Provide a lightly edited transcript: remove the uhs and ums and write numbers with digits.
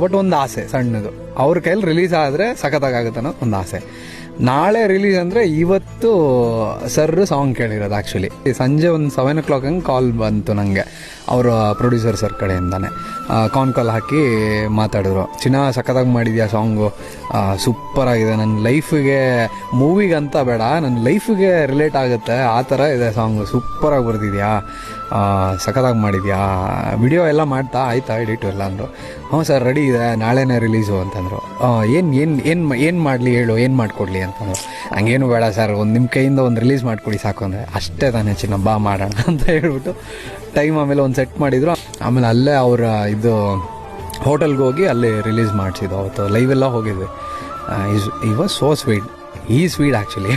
But ಒಂದು ಆಸೆ ಸಣ್ಣದು, ಅವ್ರ ಕೈಲಿ ರಿಲೀಸ್ ಆದರೆ ಸಖತ್ತಾಗುತ್ತೆ ಅನ್ನೋದು ಒಂದು ಆಸೆ. ನಾಳೆ ರಿಲೀಸ್ ಅಂದರೆ ಇವತ್ತು ಸರ್ ಸಾಂಗ್ ಕೇಳಿರೋದು. ಆ್ಯಕ್ಚುಲಿ ಸಂಜೆ ಒಂದು 7 o'clock ಹಂಗೆ ಕಾಲ್ ಬಂತು ನನಗೆ, ಅವರ ಪ್ರೊಡ್ಯೂಸರ್ ಸರ್ ಕಡೆಯಿಂದಾನೆ ಕಾಲ್ ಹಾಕಿ ಮಾತಾಡಿದ್ರು. ಸಖತ್ತಾಗಿ ಮಾಡಿದ್ಯಾ ಸಾಂಗು, ಸೂಪರಾಗಿದೆ, ನನ್ನ ಲೈಫಿಗೆ ಮೂವಿಗಂತ ಬೇಡ, ನನ್ನ ಲೈಫಿಗೆ ರಿಲೇಟ್ ಆಗುತ್ತೆ ಆ ಥರ ಇದೆ ಸಾಂಗು, ಸೂಪರಾಗಿ ಬರ್ತಿದ್ಯಾ, ಸಖತ್ತಾಗಿ ಮಾಡಿದ್ಯಾ, ವಿಡಿಯೋ ಎಲ್ಲ ಮಾಡ್ತಾ ಆಯ್ತಾ ಎಡಿಟು ಎಲ್ಲ ಅಂದರು. ಹ್ಞೂ ಸರ್ ರೆಡಿ ಇದೆ, ನಾಳೆನೇ ರಿಲೀಸು ಅಂತಂದರು. ಏನು ಮಾಡಲಿ ಹೇಳು, ಏನು ಮಾಡಿಕೊಡ್ಲಿ ಅಂತಂದರು. ಹಂಗೇನು ಬೇಡ ಸರ್, ನಿಮ್ಮ ಕೈಯಿಂದ ಒಂದು ರಿಲೀಸ್ ಮಾಡಿಕೊಡಿ ಸಾಕು ಅಂದರೆ. ಅಷ್ಟೇ ತಾನೇ ಚಿನ್ನ, ಬಾ ಮಾಡೋಣ ಅಂತ ಹೇಳ್ಬಿಟ್ಟು ಟೈಮ್ ಆಮೇಲೆ ಒಂದು ಸೆಟ್ ಮಾಡಿದರು. ಆಮೇಲೆ ಅಲ್ಲೇ ಅವರ ಇದು ಹೋಟೆಲ್ಗೆ ಹೋಗಿ ಅಲ್ಲಿ ರಿಲೀಸ್ ಮಾಡಿಸಿದ್ದು. ಅವತ್ತು ಲೈವೆಲ್ಲ ಹೋಗಿದ್ವಿ. ಈ ವಾಸ್ ಸೋ ಸ್ವೀಟ್, ಈ ಸ್ವೀಟ್ ಆ್ಯಕ್ಚುಲಿ.